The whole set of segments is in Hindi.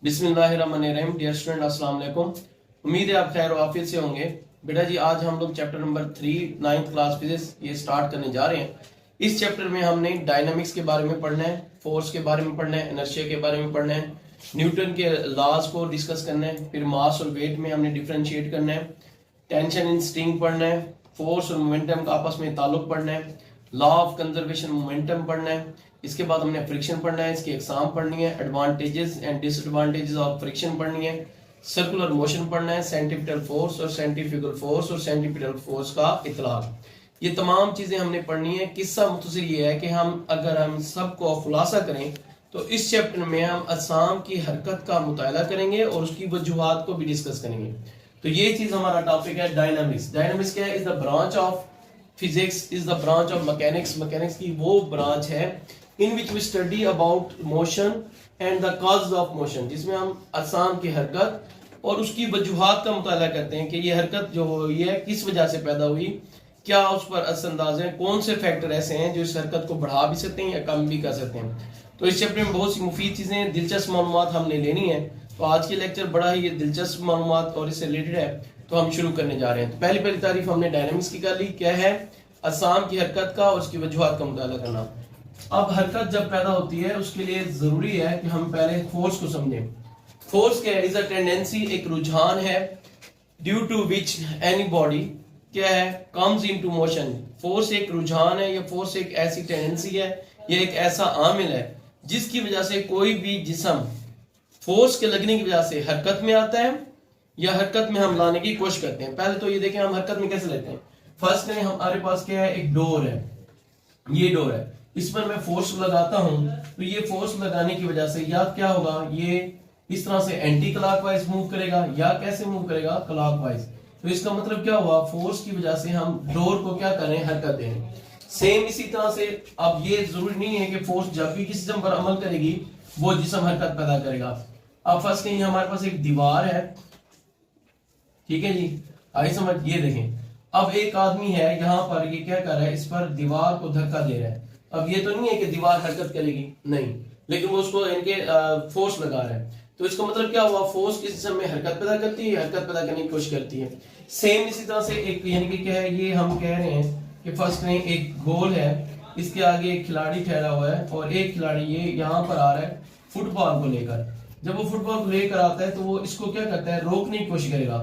बिस्मिल्लाहिर्रहमानिर्रहीम। डियर स्टूडेंट, अस्सलाम वालेकुम। उम्मीद है आप खैर और आफियत से होंगे। बेटा जी, आज हम लोग chapter number 3 ninth class physics ये स्टार्ट करने जा रहे हैं। इस चैप्टर में हमने डायनामिक्स के बारे में पढ़ना है, फोर्स के बारे में पढ़ना है, इनर्शिया के बारे में पढ़ना है, न्यूटन के लॉज को डिस्कस करना है, फिर मास और वेट में हमने डिफरेंशिएट करना है, टेंशन इन स्ट्रिंग पढ़ना है, फोर्स और मोमेंटम का आपस में ताल्लुक पढ़ना है, लॉ ऑफ कंजर्वेशन मोमेंटम पढ़ना है। इसके बाद हमने फ्रिक्शन पढ़ना है, इसकी एग्जाम पढ़नी है, advantages and disadvantages of friction पढ़नी है, सर्कुलर मोशन पढ़ना है, सेंट्रीपिटल फोर्स और सेंट्रीफ्यूगल फोर्स और सेंट्रीपिटल फोर्स का इतलाक। ये तमाम चीजें हमने पढ़नी है। किस्सा मुख्तसर ये है कि अगर हम सबको खुलासा करें तो इस चैप्टर में हम अजसाम की हरकत का मुताला करेंगे और उसकी वजूहात को भी डिस्कस करेंगे। तो ये चीज हमारा टॉपिक है डायनामिक्स। डायनामिक्स क्या है? Is the branch of physics, is the branch of mechanics. Mechanics की वो ब्रांच है in which we study about motion and the cause of motion, जिसमें हम अजसाम की हरकत और उसकी वजूहात का मुताला करते हैं कि ये हरकत जो हुई है किस वजह से पैदा हुई, क्या उस पर असरअंदाज है, कौन से फैक्टर ऐसे हैं जो इस हरकत को बढ़ा भी सकते हैं या कम भी कर सकते हैं। तो इस चैप्टर में बहुत सी मुफीद चीजें, दिलचस्प मालूमात हमने लेनी है। तो आज के लेक्चर बड़ा ही दिलचस्प मालूमात और इससे रिलेटेड है, तो हम शुरू करने जा रहे हैं। तो पहली तारीफ हमने डायनामिक्स की कर ली, क्या है? अजसाम की हरकत का और उसकी वजूहात का मुताला करना। अब हरकत जब पैदा होती है उसके लिए जरूरी है कि हम पहले फोर्स को समझें। फोर्स क्या है? इज अ टेंडेंसी, एक रुझान है, due to which anybody क्या है कम्स इनटू मोशन। फोर्स एक रुझान है या फोर्स एक ऐसी टेंडेंसी है, ये एक ऐसा आमिल है जिसकी वजह से कोई भी जिस्म फोर्स के लगने की वजह से हरकत में आता है या हरकत में हम लाने की कोशिश करते हैं। पहले तो ये देखें हम हरकत में कैसे लेते हैं। फर्स्ट में हमारे पास क्या है? एक डोर है, ये डोर है, इस पर मैं फोर्स लगाता हूं तो ये फोर्स लगाने की वजह से या क्या होगा, ये इस तरह से एंटी क्लॉकवाइज मूव करेगा या कैसे मूव करेगा, क्लॉकवाइज। तो इसका मतलब क्या हुआ? फोर्स की वजह से हम डोर को क्या करें? हरकत दें। सेम इसी तरह से अब ये जरूरी नहीं है कि फोर्स जब भी किसी जिस्म पर अमल करेगी वो जिस्म हरकत पैदा करेगा। अब फर्स्ट कहीं हमारे पास एक दीवार है, ठीक है जी, आई समझ। ये देखें, अब एक आदमी है यहाँ पर, ये क्या कर रहा है? इस पर दीवार को धक्का दे रहा है। अब ये तो नहीं है कि दीवार हरकत करेगी, नहीं, लेकिन वो उसको इनके फोर्स लगा रहा है। तो इसका मतलब क्या हुआ? फोर्स किसी जिस्म में हरकत पैदा करती है, हरकत पैदा करने की कोशिश करती है। सेम इसी तरह से एक यानी कि क्या है, ये हम कह रहे हैं कि फर्स्ट में एक गोल है, इसके आगे एक खिलाड़ी ठहरा हुआ है और एक खिलाड़ी ये यहाँ पर आ रहा है फुटबॉल को लेकर। जब वो फुटबॉल को लेकर आता है तो वो इसको क्या करता है? रोकने की कोशिश करेगा।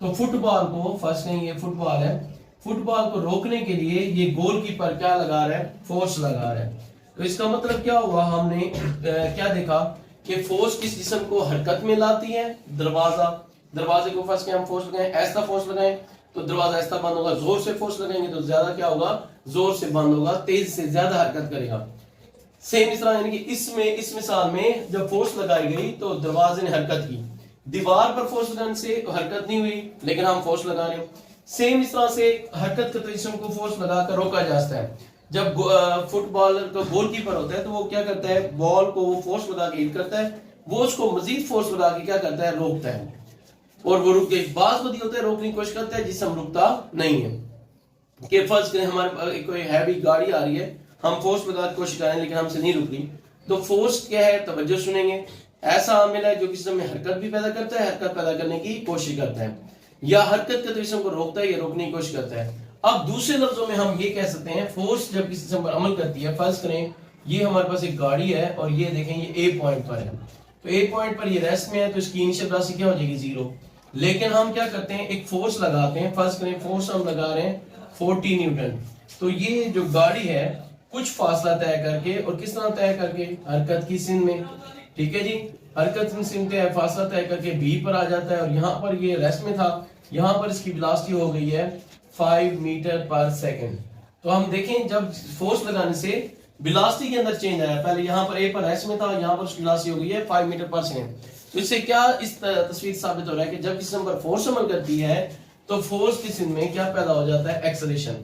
तो फुटबॉल को फर्स्ट में, ये फुटबॉल है, फुटबॉल को रोकने के लिए ये गोलकीपर क्या लगा रहा है? फोर्स लगा रहा है। तो इसका मतलब क्या हुआ? हमने क्या देखा कि फोर्स किस जिस्म को हरकत में लाती है? दरवाजे को फर्स्ट में हम फोर्स लगाएं, ऐसा फोर्स लगाएं तो दरवाजा ऐसा बंद होगा, जोर से फोर्स लगाएंगे तो ज्यादा क्या होगा? जोर से बंद होगा, तेज से ज्यादा हरकत करेगा। सेम इस तरह यानी कि इस मिसाल में जब फोर्स लगाई गई तो दरवाजे ने हरकत की, दीवार पर फोर्स लगाने से हरकत नहीं हुई लेकिन हम फोर्स लगा रहे हैं। सेम इस तरह से हरकत के जिस्म को फोर्स लगाकर रोका जा सकता है। जब फुटबॉलर का गोलकीपर होता है तो वो क्या करता है? बॉल को वो फोर्स लगा के हिट करता है, वो उसको मजीद फोर्स लगा के क्या करता है? रोकता है, और वो रुक गई। बात बदी होता है रोकने की कोशिश करता है, जिसम रुकता नहीं है। कि फर्ज करें हमारे कोई हैवी गाड़ी आ रही है, हम फोर्स लगा के कोशिश कर रहे हैं लेकिन हमसे नहीं रुक रही, तो फोर्स क्या है? तवज्जो सुनेंगे, ऐसा आमिल है जो किसी में हरकत भी पैदा करता है, हरकत पैदा करने की कोशिश करता है, या हरकत के जिस्म को रोकता है या रोकने की कोशिश करता है। अब दूसरे लफ्जों में हम ये कह सकते हैं, फोर्स जब किसी जिस्म पर अमल करती है, फर्ज करें ये हमारे पास एक गाड़ी है और ये देखें ये ए पॉइंट पर है, तो ए पॉइंट पर ये रेस्ट में है, तो इसकी इनिशियल राशि क्या हो जाएगी? 0। लेकिन हम क्या करते हैं? एक फोर्स लगाते हैं। फर्स्ट करें फोर्स हम लगा रहे हैं 40 न्यूटन। तो ये जो गाड़ी है कुछ फासला तय करके, और किस तरह तय करके? हरकत की सिंध में, ठीक है जी, हरकत की सिंध तय फासला तय करके बी पर आ जाता है, और यहाँ पर ये रेस्ट में था, यहाँ पर इसकी वेलोसिटी हो गई है 5 मीटर पर सेकंड। तो हम देखें जब फोर्स लगाने से वेलोसिटी के अंदर चेंज आया, पहले यहाँ पर ए पर रेस्ट में था, यहाँ पर उसकी वेलोसिटी हो गई है 5 मीटर पर सेकंड। तो इससे क्या इस तस्वीर साबित हो रहा है कि जब किसी पर फोर्स अमल करती है तो फोर्स की सिंध में क्या पैदा हो जाता है? एक्सेलरेशन,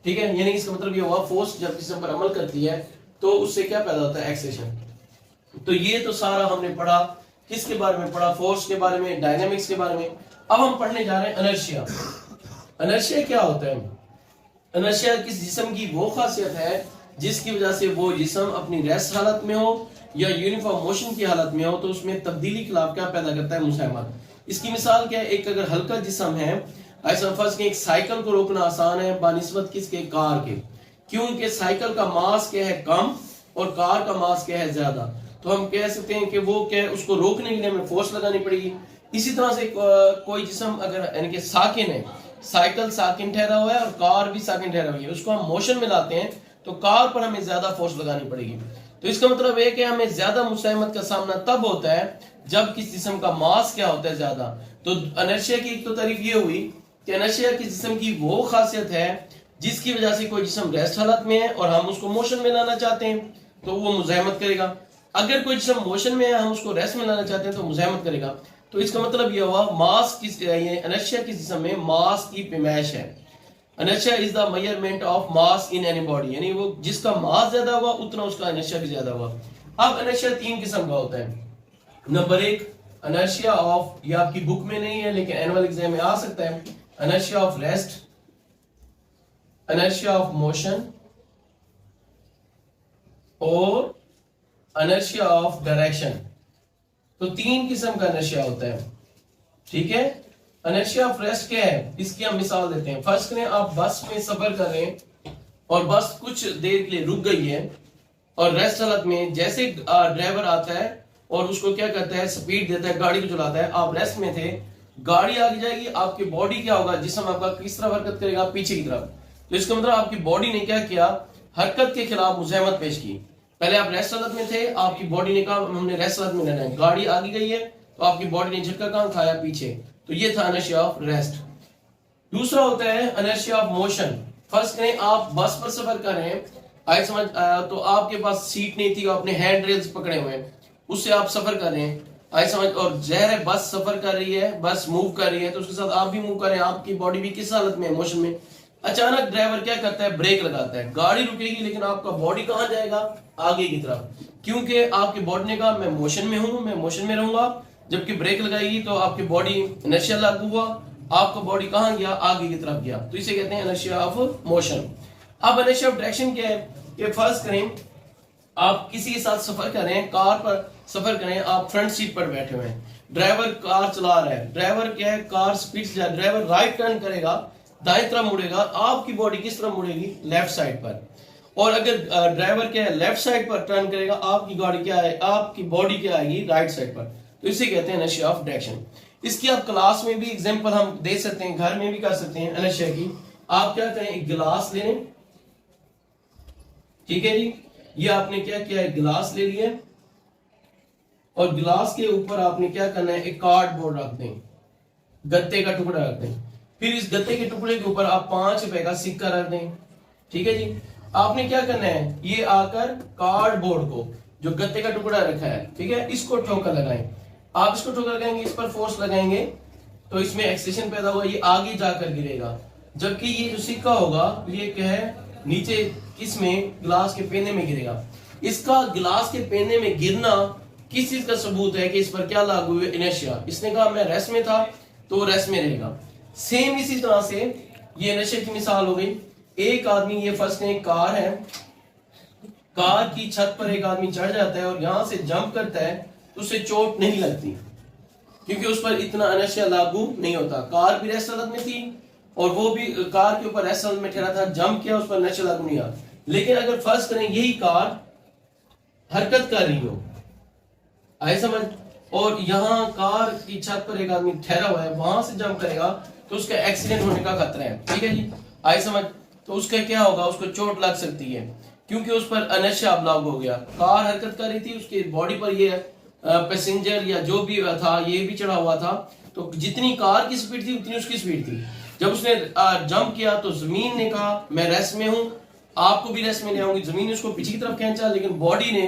ठीक है। यानी इसका मतलब ये हुआ फोर्स जब किसी पर अमल करती है तो उससे क्या पैदा होता है? एक्सेलरेशन। तो ये तो सारा हमने पढ़ा, किसके बारे में पढ़ा? फोर्स के बारे में, डायनामिक्स के बारे में। अब हम पढ़ने जा रहे हैं इनर्शिया। इनर्शिया क्या होता है? इनर्शिया किस जिस्म की वो खासियत है जिसकी वजह से वो जिस्म अपनी रेस्ट हालत में हो या यूनिफॉर्म मोशन की हालत में हो तो उसमें तब्दीली खिलाफ क्या पैदा करता है, मुज़ाहमत। इसकी मिसाल क्या है, एक अगर हल्का जिस्म है, ऐसा फर्ज के एक साइकिल को रोकना आसान है बानिस्बत किसके, कार के, क्योंकि साइकिल का मास क्या है, कम, और कार का मास क्या है, ज्यादा। तो हम कह सकते हैं कि वो क्या है, उसको रोकने के लिए हमें फोर्स लगानी पड़ेगी। इसी तरह से कोई जिस्म अगर यानी कि साकिन है, साइकिल साकिन ठहरा हुआ है और कार भी साकिन ठहरा हुई है, उसको हम मोशन में लाते हैं तो कार पर हमें ज्यादा फोर्स लगानी पड़ेगी। तो इसका मतलब है कि हमें ज्यादा मुसाइमत का सामना तब होता है जब किसी जिस्म का मास क्या होता है, ज्यादा। तो इनर्शिया की एक तो तारीफ ये हुई कि इनर्शिया की जिस्म की वो खासियत है जिसकी वजह से कोई जिस्म रेस्ट हालत में है और हम उसको मोशन में लाना चाहते हैं तो वो मुजाहमत करेगा। अगर कोई जिस्म मोशन में है, हम उसको रेस्ट में लाना चाहते हैं तो मुजाहमत करेगा। तो इसका मतलब यह हुआ मास की, ये इनर्शिया की जिस्म में मास की पैमाइश है। Inertia is the measurement of mass in any body, यानी वो जिसका मास ज्यादा हुआ उतना उसका इनर्शिया भी ज्यादा हुआ। अब इनर्शिया तीन किस्म का होता है। नंबर एक, इनर्शिया ऑफ, ये आपकी बुक में नहीं है लेकिन एनुअल एग्जाम में आ सकता है, inertia of rest, inertia of motion और इनर्शिया ऑफ डायरेक्शन। तो तीन किस्म का इनर्शिया होता है, ठीक है। इनर्शिया ऑफ रेस्ट क्या है, इसकी हम मिसाल देते हैं। फर्स्ट करें आप बस में सफर कर रहे हैं और बस कुछ देर के लिए रुक गई है और रेस्ट हालत में जैसे ड्राइवर आता है और उसको क्या करता है, स्पीड देता है, गाड़ी को चलाता है, आप रेस्ट में थे, गाड़ी आगे जाएगी, आपकी बॉडी क्या होगा, जिस्म आपका किस तरफ हरकत करेगा, पीछे की तरफ। तो इसका मतलब आपकी बॉडी ने क्या किया, हरकत के खिलाफ मुजाहमत पेश की। पहले आप रेस्ट हालत में थे, आपकी बॉडी ने कहा हमने रेस्ट हालत में रहना है, गाड़ी आगे गई है तो आपकी बॉडी ने झटका कहां खाया, पीछे। तो ये था इनर्शिया ऑफ रेस्ट। दूसरा होता है इनर्शिया ऑफ मोशन। फर्स्ट करें आप बस पर सफर कर रहे हैं, आए समझ, तो आपके पास सीट नहीं थी, आपने हैंड रेल्स पकड़े हुए हैं, उससे आप सफर कर रहे हैं, आए समझ, और जहर है बस सफर कर रही है, बस मूव कर रही है तो उसके साथ आप भी मूव कर रहे हैं, आपकी बॉडी भी किस हालत में है, मोशन में। अचानक ड्राइवर क्या करता है, ब्रेक लगाता है, गाड़ी रुकेगी लेकिन आपका बॉडी कहां जाएगा, आगे की तरफ, क्योंकि आपकी बॉडी ने कहा मैं मोशन में हूं, मैं मोशन में रहूंगा। जबकि ब्रेक लगाएगी तो आपकी बॉडी इनर्शिया लागू हुआ, आपका बॉडी कहां गया, आगे की तरफ गया। तो इसे कहते हैं इनर्शिया ऑफ मोशन। अब इनर्शिया ऑफ डायरेक्शन क्या है कि फर्ज करें आप किसी के साथ सफर कर रहे हैं, कार पर सफर करें, आप फ्रंट सीट पर बैठे हुए हैं, ड्राइवर कार चला रहा है, ड्राइवर क्या है, कार स्पीड से जा, ड्राइवर राइट टर्न करेगा, दाएं तरफ मुड़ेगा, आपकी बॉडी किस तरफ मुड़ेगी, लेफ्ट साइड पर। और अगर ड्राइवर क्या है, लेफ्ट साइड पर टर्न करेगा, आपकी गाड़ी क्या है, आपकी बॉडी क्या आएगी, राइट साइड पर। तो इसे कहते हैं इनर्शिया ऑफ डायरेक्शन। इसकी आप क्लास में भी एग्जांपल हम दे सकते हैं, घर में भी कर सकते हैं इनर्शिया की। आप क्या करें, एक गिलास ले लें, ठीक है जी, ये आपने क्या किया, एक गिलास ले लिया और गिलास के ऊपर आपने क्या करना है, एक कार्डबोर्ड रख दें, गत्ते का टुकड़ा रख दें। फिर इस गत्ते के टुकड़े के ऊपर आप 5 रुपए का सिक्का रख दें, ठीक है जी। आपने क्या करना है, ये आकर कार्डबोर्ड को, जो गत्ते का टुकड़ा रखा है, ठीक है, इसको ठोकर लगाएं। आप इसको ठोकर लगाएंगे, इस पर फोर्स लगाएंगे तो इसमें एक्सेशन पैदा होगा, ये आगे जाकर गिरेगा। जबकि ये जो सिक्का होगा ये क्या है, नीचे किसमें, गिलास के पेने में गिरेगा। इसका गिलास के पेने में गिरना किस चीज का सबूत है कि इस पर क्या लागू हुआ, इनर्शिया। इसने कहा मैं रेस्ट में था तो रेस्ट में रहेगा। सेम इसी तरह से ये इनर्शिया की मिसाल हो गई। एक आदमी, ये फर्स्ट में एक कार है, कार की छत पर एक आदमी चढ़ जाता है और यहां से जंप करता है तो उसे चोट नहीं लगती क्योंकि उस पर इतना इनर्शिया लागू नहीं होता। कार भी रेस्ट हालत में थी और वो भी कार के ऊपर रेस्ट हालत में ठहरा था, जंप किया, उस पर इनर्शिया लागू नहीं आया। लेकिन अगर फर्स्ट करें यही कार हरकत कर रही हो, आए समझ, और यहाँ कार की छत पर एक आदमी ठहरा हुआ है, वहां से जंप करेगा तो उसका एक्सीडेंट होने का खतरा है, ठीक है जी, आए समझ। तो उसका क्या होगा, उसको चोट लग सकती है क्योंकि उस पर इनर्शिया अब लागू हो गया। कार हरकत कर रही थी, उसके बॉडी पर ये पैसेंजर या जो भी था ये भी चढ़ा हुआ था, तो जितनी कार की स्पीड थी उतनी उसकी स्पीड थी। जब उसने जंप किया तो जमीन ने कहा मैं रेस्ट में हूं, आपको भी रेस्ट में ले आऊंगी। जमीन ने उसको पीछे की तरफ खींचा लेकिन बॉडी ने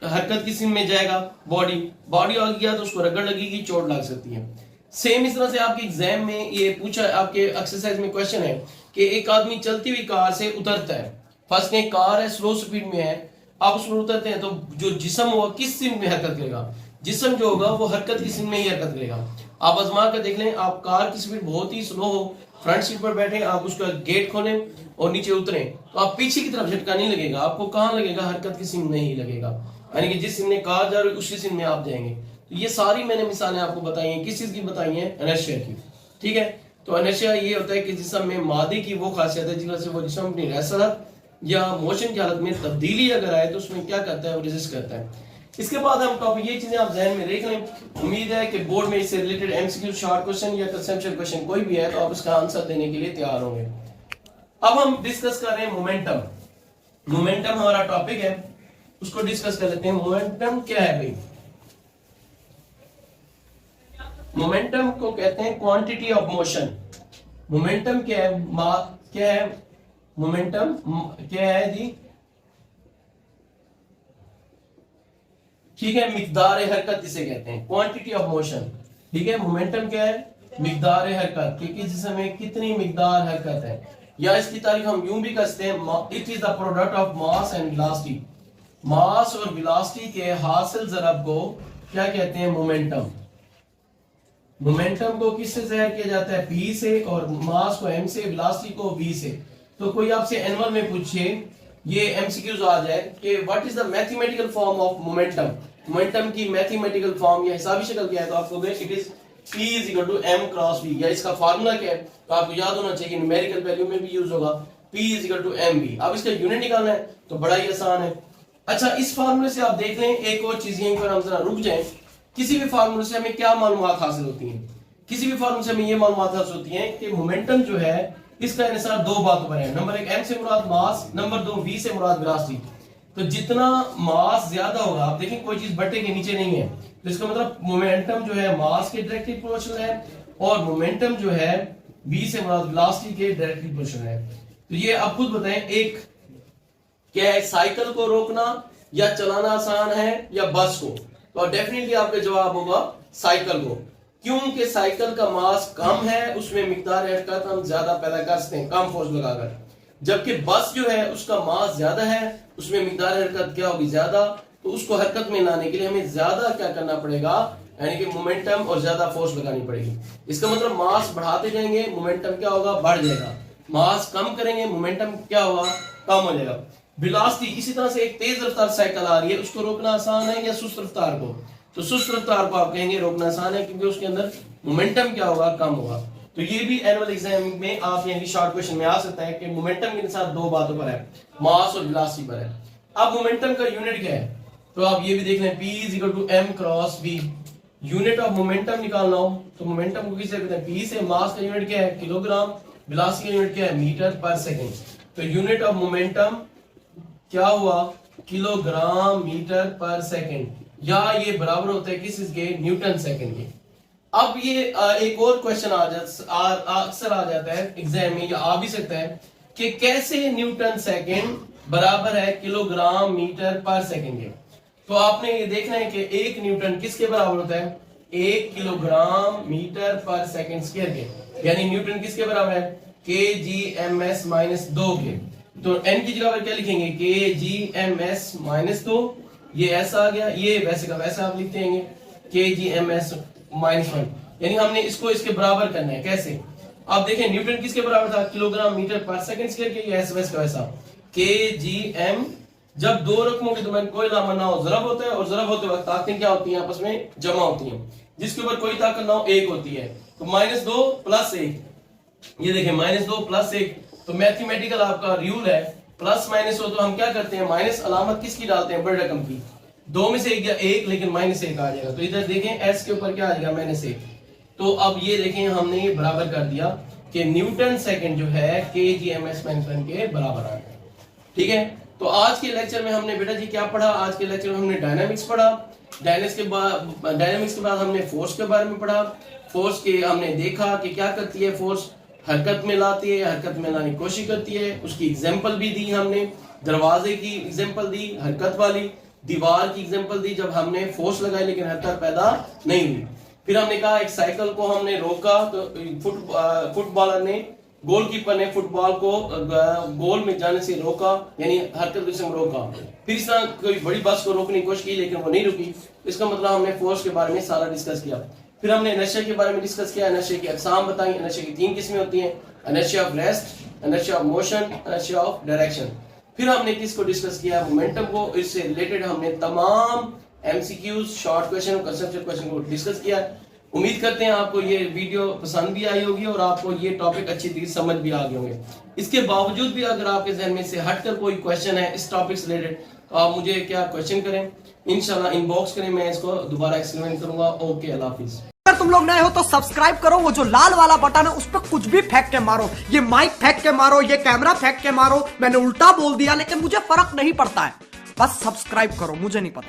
हरकत किस में जाएगा, बॉडी आ गया तो उसको रगड़ लगेगी, चोट लग सकती है। सेम इस तरह से आपके एग्जाम में ये पूछा, आपके एक्सरसाइज में क्वेश्चन है कि एक आदमी चलती हुई कार से उतरता है। फर्स्ट में कार है, स्लो स्पीड में है, आप उसमें उतरते हैं तो जो जिस्म होगा किस सिम में हरकत करेगा, जिस्म जो होगा वो हरकत की सिम में ही हरकत करेगा। आप आजमा कर देख लें, आप कार की स्पीड बहुत ही स्लो हो, फ्रंट सीट पर बैठे, आप उसका गेट खोलें और नीचे उतरें, तो आप पीछे की तरफ झटका नहीं लगेगा, आपको कहाँ लगेगा, हरकत की सीन में ही लगेगा, यानी कि जिस सीन में कार जा रही है उसी सीन में आप जाएंगे। तो ये सारी मैंने मिसालें आपको बताई हैं, किस चीज की बताई हैं, इनर्शिया की। ठीक है, तो इनर्शिया ये होता है कि जिस्म में मादे की वो खासियत है जिस वजह से वो जिस्म अपनी रैसरत या मोशन की हालत में तब्दीली अगर आए तो उसमें क्या करता है, वो रेजिस्ट करता है। इसके बाद हम टॉपिक, ये चीजें आप जहन में देख लें। उम्मीद है कि बोर्ड में इससे रिलेटेड एमसीक्यू, शॉर्ट क्वेश्चन या कंसेप्चुअल क्वेश्चन कोई भी है तो आप उसका आंसर देने के लिए तैयार होंगे। अब हम डिस्कस कर रहे हैं मोमेंटम। मोमेंटम हमारा टॉपिक है, उसको डिस्कस कर लेते हैं। मोमेंटम क्या है भाई? मोमेंटम को कहते हैं क्वांटिटी ऑफ मोशन। मोमेंटम क्या है? क्या है मोमेंटम? क्या है जी? ठीक है, मिकदार हरकत इसे कहते हैं, क्वांटिटी ऑफ मोशन। ठीक है, मोमेंटम क्या है? मिकदार हरकत, कि किस जिसमें कितनी मिकदार हरकत है, या इसकी तारीफ हम यूं भी करते हैं, it is the product of mass and velocity. Mass और वेलोसिटी के हासिल ज़रब को क्या कहते हैं? मोमेंटम। मोमेंटम को किससे ज़ाहिर किया जाता है? P से, और मास को M से, वेलोसिटी को V से। तो कोई आपसे एनुअल में पूछे, ये एमसीक्यूज आ जाए कि what is the mathematical form of momentum, momentum की मैथमेटिकल फॉर्म या हिसाबी शक्ल क्या है, तो आपको it is P is equal to M cross V, या इसका फार्मूला क्या है तो आपको याद होना चाहिए कि न्यूमेरिकल वैल्यू में भी यूज होगा, P is equal to MV। अब इसका यूनिट निकालना है तो बड़ा ही आसान है। अच्छा, इस फार्मूले से आप देख लें, एक और चीज यहीं पर हम जरा रुक जाएं, किसी भी फार्मूले से हमें क्या मालूमात हासिल होती हैं? किसी भी फार्मूले से हमें ये मालूमात हासिल होती है कि मोमेंटम जो है इसका इन्हिसार दो बातों पर है। नंबर एक, M से मुराद मास, नंबर दो, V से मुराद वेलोसिटी। तो जितना मास ज्यादा होगा, आप देखें कोई चीज बट्टे के नीचे नहीं है, तो इसका मतलब मोमेंटम जो है मास के डायरेक्टली प्रोपोर्शनल है, और मोमेंटम जो है V से मुराद वेलोसिटी के डायरेक्टली प्रोपोर्शनल है। तो ये आप खुद बताएं, एक क्या है, साइकिल को रोकना या चलाना आसान है या बस को? तो डेफिनेटली आपका जवाब होगा साइकिल को, क्योंकि साइकिल का मास कम है, उसमें मिकदार हरकत हम ज्यादा पैदा कर सकते हैं कम फोर्स लगाकर, जबकि बस जो है उसका मास ज्यादा है, उसमें मिकदार हरकत क्या होगी, ज्यादा, तो उसको हरकत में लाने के लिए हमें ज्यादा क्या करना पड़ेगा, यानी कि मोमेंटम और ज्यादा फोर्स लगानी पड़ेगी। इसका मतलब मास बढ़ाते जाएंगे, मोमेंटम क्या होगा, बढ़ जाएगा, मास कम करेंगे, मोमेंटम क्या होगा, कम हो जाएगा। वेलोसिटी, इसी तरह से एक तेज रफ्तार साइकिल आ रही है, उसको रोकना आसान है या सुस्त रफ्तार को? तो सुस्त रफ्तार को आप कहेंगे रोकना आसान है, क्योंकि उसके अंदर मोमेंटम क्या होगा, कम होगा। तो ये भी एनुअल एग्जाम में आप यानी शॉर्ट क्वेश्चन में आ सकता है कि मोमेंटम के साथ दो बातों पर है, मास और वेलोसिटी पर है। अब मोमेंटम का यूनिट क्या है, तो आप ये भी देख लें, P is equal to M cross V। Unit of momentum निकालना हो तो मोमेंटम को किससे कहते हैं? P से। मास का यूनिट क्या है, किलोग्राम, वेलोसिटी का यूनिट क्या है, मीटर पर सेकंड। तो यूनिट ऑफ मोमेंटम क्या हुआ, किलोग्राम मीटर पर सेकंड, या ये बराबर होता है किस के, न्यूटन सेकंड के। अब ये एक और क्वेश्चन अक्सर आ जाता है एग्जाम में, या आ भी सकता है कि कैसे न्यूटन सेकंड बराबर है किलोग्राम मीटर पर सेकंड के। तो आपने ये देखना है कि एक न्यूटन किसके बराबर होता है, 1 किलोग्राम मीटर पर सेकंड स्क्वायर के, यानी न्यूटन किसके बराबर है, kgs माइनस 2 के। तो n की जगह पर क्या लिखेंगे, kgs माइनस 2, ये ऐसा आ गया, ये वैसे का वैसे आप लिखते हैं kgs माइनस 1, यानी हमने इसको इसके बराबर करना है। कैसे? आप देखें न्यूटन किसके बराबर था, किलोग्राम मीटर पर सेकंड स्क्वायर के, ये ऐसा वैसे का वैसा kgm। जब दो रकमों के दरमियान कोई लामा ना हो, ज़रब होता है, और ज़रब होते वक्त ताकतें क्या होती हैं, आपस में जमा होती हैं, जिसके ऊपर कोई ताकत ना हो एक होती है। तो -2 + 1, ये देखें -2 + 1, तो मैथमेटिकल आपका रूल है, प्लस माइनस हो तो हम क्या करते हैं, माइनस अलामत किसकी डालते हैं, बड़े रकम की। 2 में से 1 गया 1, लेकिन -1 आ जाएगा, तो इधर देखें s के ऊपर क्या आ जाएगा, -1। तो अब ये देखें हमने ये बराबर कर दिया कि न्यूटन सेकंड जो है kgms -1 के बराबर आ गया। ठीक है, तो आज के लेक्चर में हमने बेटा जी क्या पढ़ा, आज के लेक्चर में हमने डायनामिक्स पढ़ा। डायनामिक्स के बाद हमने फोर्स के बारे में पढ़ा। फोर्स के हमने देखा कि क्या करती है फोर्स, हरकत में लाती है, हरकत में लाने की कोशिश करती है। उसकी एग्जांपल भी दी हमने, दरवाजे की एग्जांपल दी हरकत वाली, दीवार की एग्जांपल दी जब हमने फोर्स लगाई लेकिन हरकत पैदा नहीं हुई। फिर हमने कहा एक साइकिल को हमने रोका, तो फुटबॉलर ने, गोलकीपर ने फुटबॉल को गोल में जाने से रोका, यानी हरकत से रोका। फिर इस तरह कोई बड़ी बस को रोकने की कोशिश की लेकिन वो नहीं रुकी। इसका मतलब हमने फोर्स के बारे में सारा डिस्कस किया। फिर हमने इनर्शिया के बारे में डिस्कस किया, इनर्शिया की अकसाम बताई, इनर्शिया की 3 किस्में होती हैं, inertia of rest, inertia of motion, inertia of direction. फिर हमने किसको डिस्कस किया, मोमेंटम को। इससे रिलेटेड हमने तमाम एमसीक्यूज, शॉर्ट क्वेश्चन और कंसेप्चुअल क्वेश्चन को डिस्कस किया। उम्मीद करते हैं आपको ये वीडियो पसंद भी आई होगी और आपको ये टॉपिक अच्छी तरीके से समझ भी आ गए होंगे। इसके बावजूद भी अगर आपके जहन में से हटकर कोई क्वेश्चन है इस टॉपिक से रिलेटेड, तो आप मुझे क्या क्वेश्चन करें, इंशाल्लाह इनबॉक्स करें, मैं इसको दोबारा एक्सप्लेन करूंगा। ओके, अल्लाह हाफिज। अगर तुम लोग नए हो तो सब्सक्राइब करो, वो जो लाल वाला बटन है उस पर कुछ भी फेंक के मारो, ये माइक फेंक के मारो, ये कैमरा फेंक के मारो, मैंने उल्टा बोल दिया लेकिन मुझे फर्क नहीं पड़ता है, बस सब्सक्राइब करो, मुझे नहीं पता।